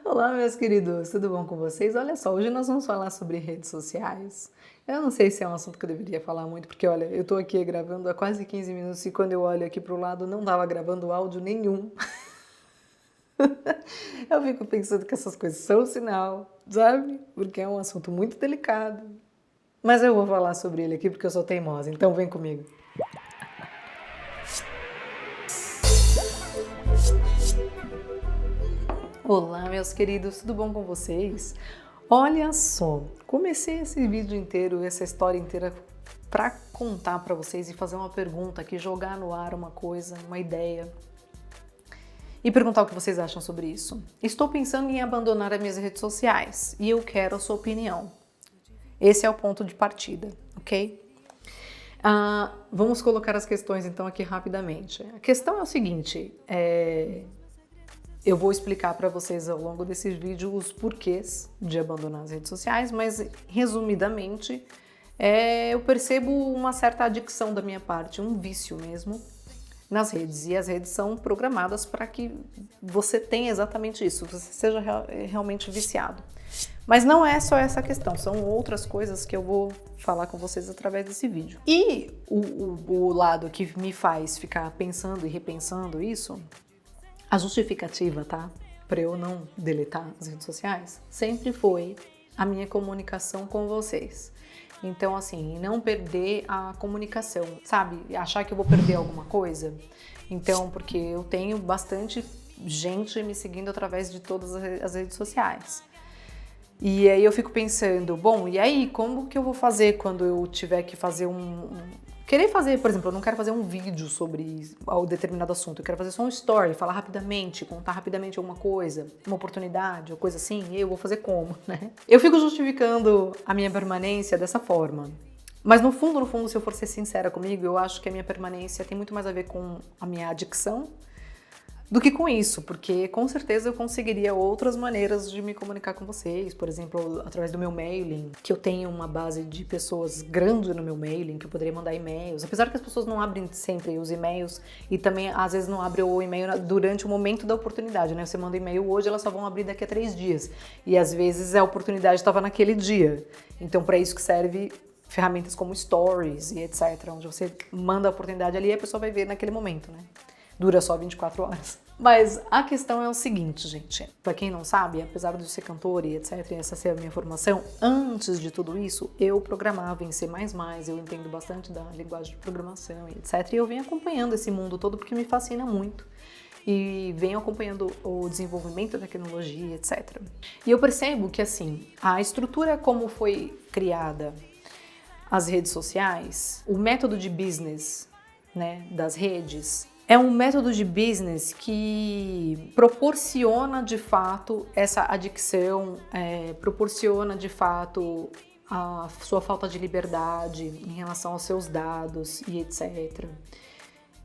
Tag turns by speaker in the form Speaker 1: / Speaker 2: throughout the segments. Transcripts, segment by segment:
Speaker 1: Olá, meus queridos, tudo bom com vocês? Olha só, hoje nós vamos falar sobre redes sociais. Eu não sei se é um assunto que eu deveria falar muito, porque olha, eu tô aqui gravando há quase 15 minutos e quando eu olho aqui pro lado não tava gravando áudio nenhum. Eu fico pensando que essas coisas são um sinal, sabe? Porque é um assunto muito delicado. Mas eu vou falar sobre ele aqui porque eu sou teimosa, então vem comigo. Olá, meus queridos, tudo bom com vocês? Olha só, comecei esse vídeo inteiro, essa história inteira para contar para vocês e fazer uma pergunta aqui, jogar no ar uma coisa, uma ideia e perguntar o que vocês acham sobre isso. Estou pensando em abandonar as minhas redes sociais e eu quero a sua opinião. Esse é o ponto de partida, ok? Vamos colocar as questões então aqui rapidamente. A questão é o seguinte, eu vou explicar para vocês ao longo desse vídeo os porquês de abandonar as redes sociais, mas resumidamente eu percebo uma certa adicção da minha parte, um vício mesmo nas redes. E as redes são programadas para que você tenha exatamente isso, você seja realmente viciado. Mas não é só essa questão, são outras coisas que eu vou falar com vocês através desse vídeo. E o lado que me faz ficar pensando e repensando isso, a justificativa, tá? Para eu não deletar as redes sociais, sempre foi a minha comunicação com vocês. Então, assim, não perder a comunicação, sabe? Achar que eu vou perder alguma coisa. Então, porque eu tenho bastante gente me seguindo através de todas as redes sociais. E aí eu fico pensando, bom, e aí, como que eu vou fazer quando eu tiver que fazer querer fazer, por exemplo, eu não quero fazer um vídeo sobre um determinado assunto, eu quero fazer só um story, falar rapidamente, contar rapidamente alguma coisa, uma oportunidade, ou coisa assim, e eu vou fazer como, né? Eu fico justificando a minha permanência dessa forma. Mas no fundo, se eu for ser sincera comigo, eu acho que a minha permanência tem muito mais a ver com a minha adicção do que com isso, porque com certeza eu conseguiria outras maneiras de me comunicar com vocês, por exemplo, através do meu mailing, que eu tenho uma base de pessoas grande no meu mailing, que eu poderia mandar e-mails, apesar que as pessoas não abrem sempre os e-mails e também às vezes não abrem o e-mail durante o momento da oportunidade, né? Você manda e-mail hoje, elas só vão abrir daqui a 3 dias, e às vezes a oportunidade estava naquele dia, então para isso que serve ferramentas como Stories e etc, onde você manda a oportunidade ali e a pessoa vai ver naquele momento, né? Dura só 24 horas. Mas a questão é o seguinte, gente. Pra quem não sabe, apesar de eu ser cantora e etc, e essa ser a minha formação, antes de tudo isso, eu programava em C++, eu entendo bastante da linguagem de programação e etc. E eu venho acompanhando esse mundo todo porque me fascina muito. E venho acompanhando o desenvolvimento da tecnologia, etc. E eu percebo que, assim, a estrutura como foi criada as redes sociais, o método de business, né, das redes, é um método de business que proporciona de fato essa adicção, proporciona de fato a sua falta de liberdade em relação aos seus dados e etc.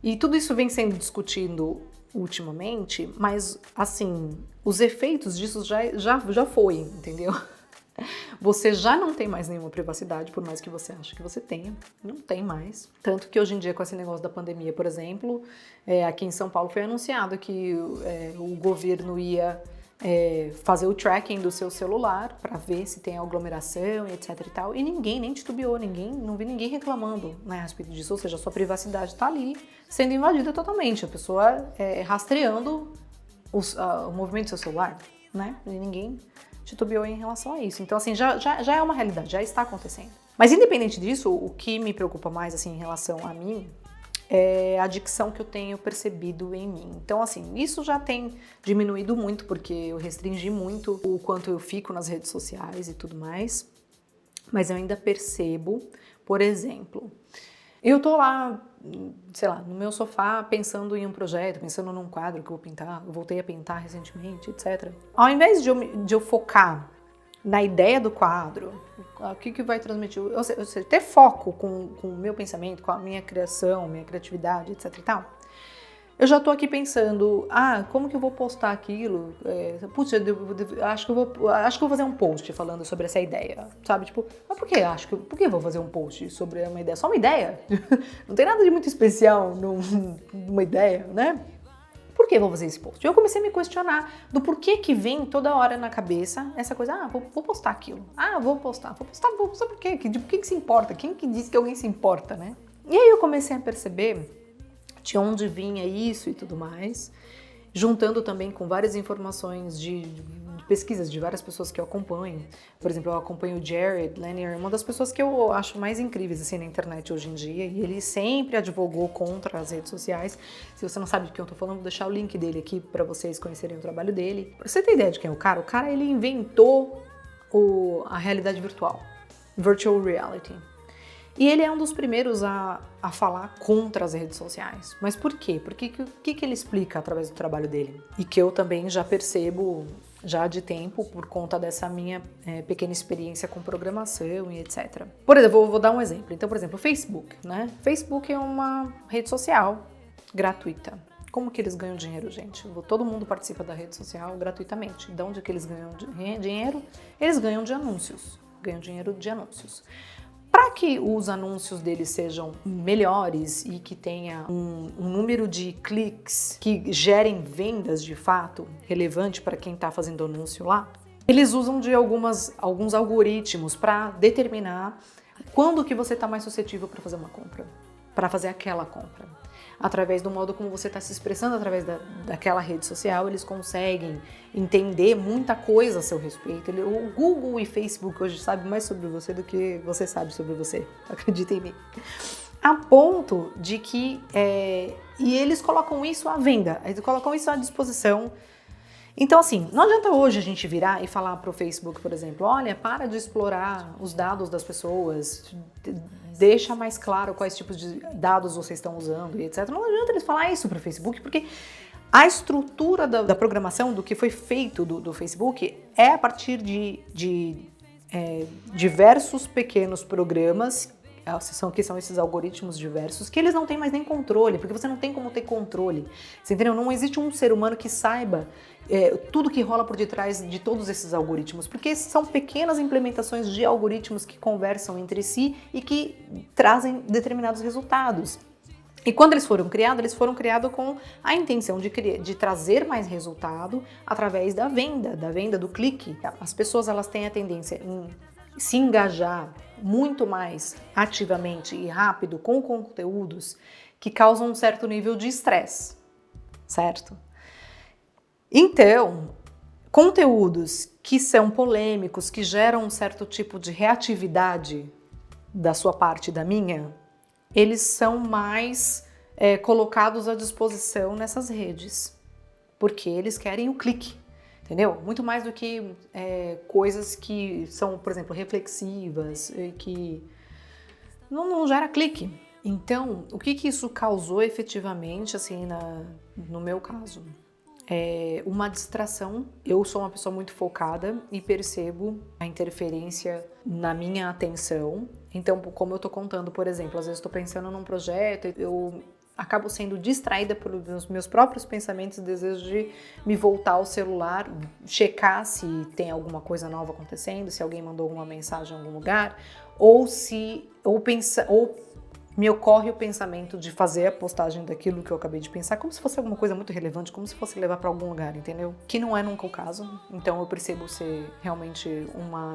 Speaker 1: E tudo isso vem sendo discutido ultimamente, mas assim, os efeitos disso já foi, entendeu? Você já não tem mais nenhuma privacidade, por mais que você ache que você tenha, não tem mais. Tanto que hoje em dia, com esse negócio da pandemia, por exemplo, aqui em São Paulo foi anunciado que o governo ia fazer o tracking do seu celular para ver se tem aglomeração e etc e tal, e ninguém nem titubeou, não vi ninguém reclamando, né, a respeito disso, ou seja, a sua privacidade está ali sendo invadida totalmente, a pessoa rastreando o movimento do seu celular, né, e ninguém titubeou em relação a isso. Então, assim, já é uma realidade, já está acontecendo. Mas, independente disso, o que me preocupa mais, assim, em relação a mim, é a adicção que eu tenho percebido em mim. Então, assim, isso já tem diminuído muito, porque eu restringi muito o quanto eu fico nas redes sociais e tudo mais. Mas eu ainda percebo, por exemplo, eu tô lá, sei lá, no meu sofá pensando em um projeto, pensando num quadro que eu vou pintar, eu voltei a pintar recentemente, etc. Ao invés de eu focar na ideia do quadro, o que vai transmitir, ou seja, ter foco com o meu pensamento, com a minha criação, minha criatividade, etc e tal, eu já tô aqui pensando, como que eu vou postar aquilo? Putz, acho que eu vou fazer um post falando sobre essa ideia, sabe? Tipo, mas por que eu vou fazer um post sobre uma ideia? Só uma ideia? Não tem nada de muito especial numa ideia, né? Por por que eu vou fazer esse post? Eu comecei a me questionar do porquê que vem toda hora na cabeça essa coisa, vou postar aquilo, vou postar por quê? Por que se importa? Quem que disse que alguém se importa, né? E aí eu comecei a perceber de onde vinha isso e tudo mais, juntando também com várias informações de pesquisas de várias pessoas que eu acompanho. Por exemplo, eu acompanho o Jared Lanier, uma das pessoas que eu acho mais incríveis assim, na internet hoje em dia, e ele sempre advogou contra as redes sociais. Se você não sabe de quem eu tô falando, vou deixar o link dele aqui para vocês conhecerem o trabalho dele. Pra você ter ideia de quem é o cara ele inventou a realidade virtual, virtual reality. E ele é um dos primeiros a falar contra as redes sociais. Mas por quê? Porque o que ele explica através do trabalho dele? E que eu também já percebo já de tempo por conta dessa minha pequena experiência com programação e etc. Por exemplo, vou dar um exemplo. Então, por exemplo, o Facebook, né? Facebook é uma rede social gratuita. Como que eles ganham dinheiro, gente? Todo mundo participa da rede social gratuitamente. De onde que eles ganham dinheiro? Eles ganham de anúncios. Ganham dinheiro de anúncios. Para que os anúncios deles sejam melhores e que tenha um número de cliques que gerem vendas de fato relevante para quem está fazendo anúncio lá, eles usam de alguns algoritmos para determinar quando que você está mais suscetível para fazer uma compra, para fazer aquela compra. Através do modo como você está se expressando através daquela rede social, eles conseguem entender muita coisa a seu respeito. O Google e Facebook hoje sabem mais sobre você do que você sabe sobre você, acredita em mim. A ponto de que, e eles colocam isso à venda, eles colocam isso à disposição. Então, assim, não adianta hoje a gente virar e falar para o Facebook, por exemplo, olha, para de explorar os dados das pessoas, deixa mais claro quais tipos de dados vocês estão usando e etc. Não adianta eles falar isso para o Facebook, porque a estrutura da programação, do que foi feito do Facebook, é a partir de diversos pequenos programas, que são esses algoritmos diversos, que eles não têm mais nem controle, porque você não tem como ter controle. Você entendeu? Não existe um ser humano que saiba tudo que rola por detrás de todos esses algoritmos, porque são pequenas implementações de algoritmos que conversam entre si e que trazem determinados resultados. E quando eles foram criados com a intenção de trazer mais resultado através da venda do clique. As pessoas elas têm a tendência em se engajar muito mais ativamente e rápido com conteúdos que causam um certo nível de estresse, certo? Então, conteúdos que são polêmicos, que geram um certo tipo de reatividade da sua parte e da minha, eles são mais colocados à disposição nessas redes, porque eles querem o clique. Entendeu? Muito mais do que coisas que são, por exemplo, reflexivas e que não gera clique. Então, o que isso causou efetivamente, assim, no meu caso? Uma distração. Eu sou uma pessoa muito focada e percebo a interferência na minha atenção. Então, como eu tô contando, por exemplo, às vezes estou pensando num projeto, eu acabo sendo distraída pelos meus próprios pensamentos e desejo de me voltar ao celular, checar se tem alguma coisa nova acontecendo, se alguém mandou alguma mensagem em algum lugar, ou me ocorre o pensamento de fazer a postagem daquilo que eu acabei de pensar, como se fosse alguma coisa muito relevante, como se fosse levar para algum lugar, entendeu? Que não é nunca o caso. Então eu percebo ser realmente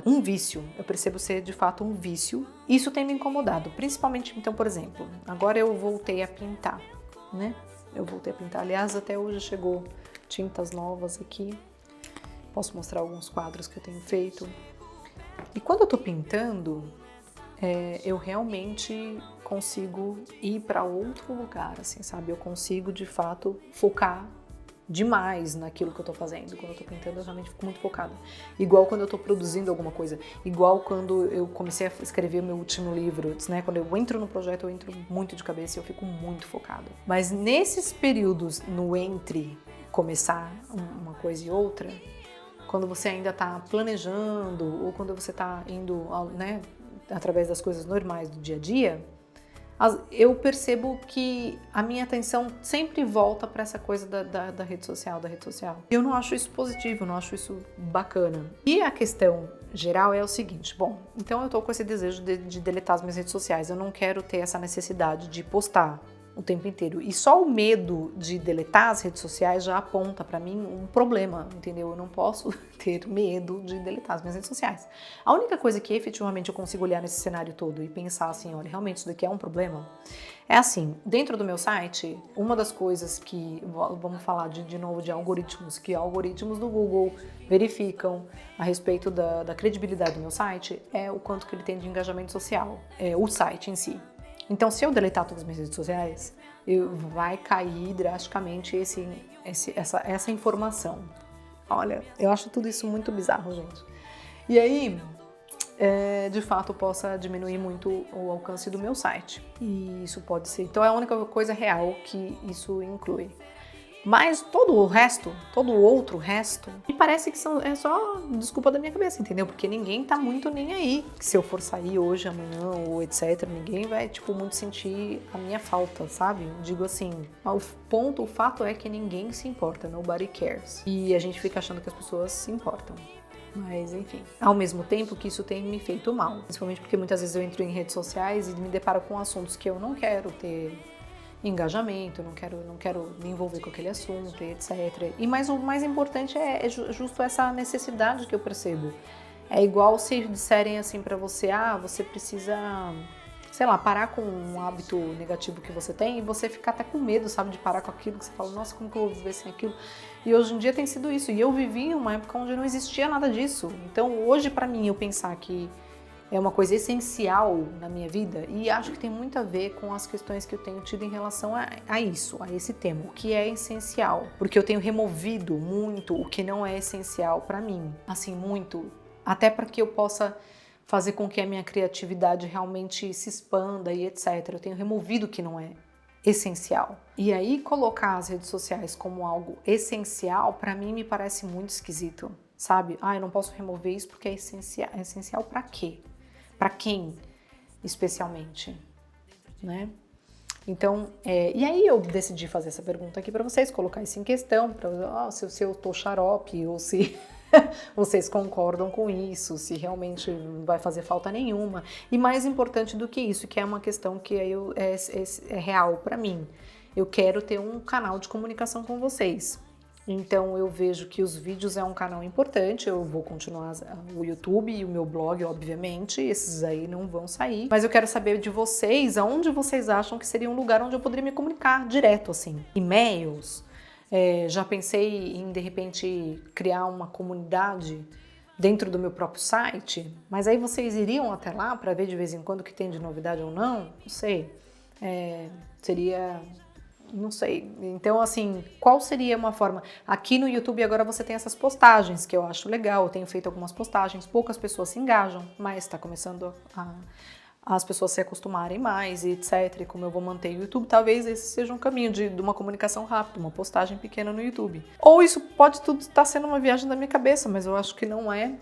Speaker 1: um vício. Eu percebo ser de fato um vício. Isso tem me incomodado, principalmente, então, por exemplo, agora eu voltei a pintar, né? Eu voltei a pintar. Aliás, até hoje chegou tintas novas aqui. Posso mostrar alguns quadros que eu tenho feito. E quando eu tô pintando, eu realmente consigo ir para outro lugar, assim, sabe? Eu consigo, de fato, focar demais naquilo que eu tô fazendo. Quando eu tô pintando, eu realmente fico muito focada. Igual quando eu tô produzindo alguma coisa. Igual quando eu comecei a escrever meu último livro, né? Quando eu entro no projeto, eu entro muito de cabeça e eu fico muito focada. Mas nesses períodos, no entre começar uma coisa e outra, quando você ainda tá planejando ou quando você tá indo, né, através das coisas normais do dia a dia, eu percebo que a minha atenção sempre volta para essa coisa da rede social, Eu não acho isso positivo, eu não acho isso bacana. E a questão geral é o seguinte, bom, então eu tô com esse desejo de deletar as minhas redes sociais, eu não quero ter essa necessidade de postar o tempo inteiro. E só o medo de deletar as redes sociais já aponta pra mim um problema, entendeu? Eu não posso ter medo de deletar as minhas redes sociais. A única coisa que efetivamente eu consigo olhar nesse cenário todo e pensar assim, olha, realmente isso daqui é um problema, é assim, dentro do meu site, uma das coisas que, vamos falar de novo de algoritmos, que algoritmos do Google verificam a respeito da credibilidade do meu site, é o quanto que ele tem de engajamento social, o site em si. Então, se eu deletar todas as minhas redes sociais, vai cair drasticamente essa informação. Olha, eu acho tudo isso muito bizarro, gente. E aí, de fato, possa diminuir muito o alcance do meu site. E isso pode ser. Então, é a única coisa real que isso inclui. Mas todo o outro resto, me parece que é só desculpa da minha cabeça, entendeu? Porque ninguém tá muito nem aí. Se eu for sair hoje, amanhã ou etc, ninguém vai, tipo, muito sentir a minha falta, sabe? Digo assim, o fato é que ninguém se importa, nobody cares. E a gente fica achando que as pessoas se importam. Mas, enfim, ao mesmo tempo que isso tem me feito mal. Principalmente porque muitas vezes eu entro em redes sociais e me deparo com assuntos que eu não quero ter engajamento, não quero me envolver com aquele assunto, etc. Mas o mais importante é justo essa necessidade que eu percebo. É igual se disserem assim pra você, você precisa, sei lá, parar com um hábito negativo que você tem e você ficar até com medo, sabe, de parar com aquilo que você fala, nossa, como que eu vou viver sem aquilo? E hoje em dia tem sido isso. E eu vivi uma época onde não existia nada disso. Então hoje pra mim eu pensar que é uma coisa essencial na minha vida e acho que tem muito a ver com as questões que eu tenho tido em relação a isso, a esse tema, o que é essencial. Porque eu tenho removido muito o que não é essencial para mim, assim, muito, até para que eu possa fazer com que a minha criatividade realmente se expanda e etc. Eu tenho removido o que não é essencial. E aí colocar as redes sociais como algo essencial, para mim me parece muito esquisito, sabe? Eu não posso remover isso porque é essencial. É essencial para quê? Para quem, especialmente, né? Então, e aí eu decidi fazer essa pergunta aqui para vocês, colocar isso em questão, se eu tô xarope ou se vocês concordam com isso, se realmente não vai fazer falta nenhuma. E mais importante do que isso, que é uma questão que é real para mim, eu quero ter um canal de comunicação com vocês. Então eu vejo que os vídeos é um canal importante, eu vou continuar o YouTube e o meu blog, obviamente, esses aí não vão sair. Mas eu quero saber de vocês, aonde vocês acham que seria um lugar onde eu poderia me comunicar direto, assim. E-mails, já pensei em, de repente, criar uma comunidade dentro do meu próprio site, mas aí vocês iriam até lá para ver de vez em quando o que tem de novidade ou não? Não sei, seria... Não sei. Então, assim, qual seria uma forma? Aqui no YouTube agora você tem essas postagens, que eu acho legal. Eu tenho feito algumas postagens, poucas pessoas se engajam, mas está começando as pessoas se acostumarem mais e etc. E como eu vou manter o YouTube, talvez esse seja um caminho de uma comunicação rápida, uma postagem pequena no YouTube. Ou isso pode tudo estar sendo uma viagem da minha cabeça, mas eu acho que não é.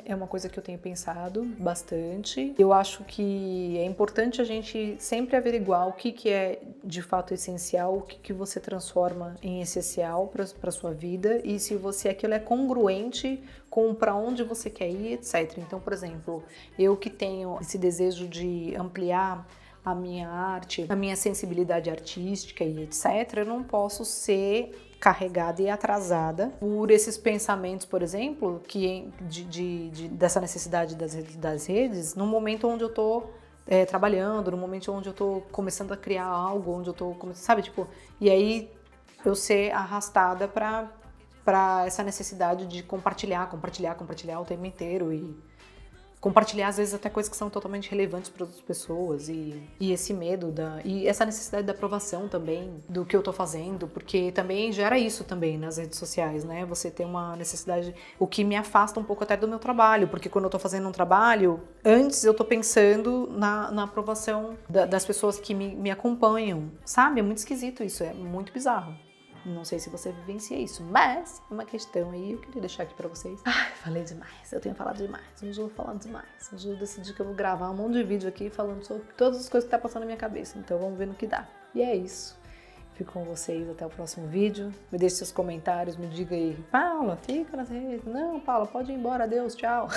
Speaker 1: É uma coisa que eu tenho pensado bastante. Eu acho que é importante a gente sempre averiguar o que é de fato essencial, o que você transforma em essencial para sua vida e se aquilo é congruente com para onde você quer ir, etc. Então, por exemplo, eu que tenho esse desejo de ampliar a minha arte, a minha sensibilidade artística e etc., eu não posso ser carregada e atrasada por esses pensamentos, por exemplo, dessa necessidade das redes, no momento onde eu tô trabalhando, no momento onde eu tô começando a criar algo, onde eu tô, sabe, tipo, e aí eu ser arrastada para essa necessidade de compartilhar o tempo inteiro e compartilhar, às vezes, até coisas que são totalmente relevantes para outras pessoas e esse medo e essa necessidade da aprovação também do que eu tô fazendo, porque também gera isso também nas redes sociais, né? Você tem uma necessidade, o que me afasta um pouco até do meu trabalho, porque quando eu tô fazendo um trabalho, antes eu tô pensando na aprovação das pessoas que me acompanham, sabe? É muito esquisito isso, é muito bizarro. Não sei se você vivencia isso, mas é uma questão aí, eu queria deixar aqui pra vocês. Falei demais, eu tenho falado demais, hoje eu vou falando demais. Hoje eu decidi que eu vou gravar um monte de vídeo aqui falando sobre todas as coisas que tá passando na minha cabeça, então vamos ver no que dá. E é isso. Fico com vocês até o próximo vídeo. Me deixe seus comentários, me diga aí, Paula, fica nas redes. Não, Paula, pode ir embora, adeus, tchau.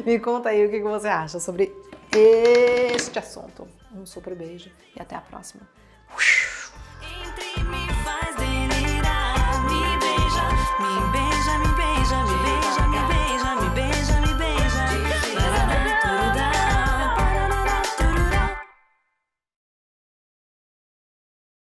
Speaker 1: Me conta aí o que você acha sobre este assunto. um super beijo e até a próxima.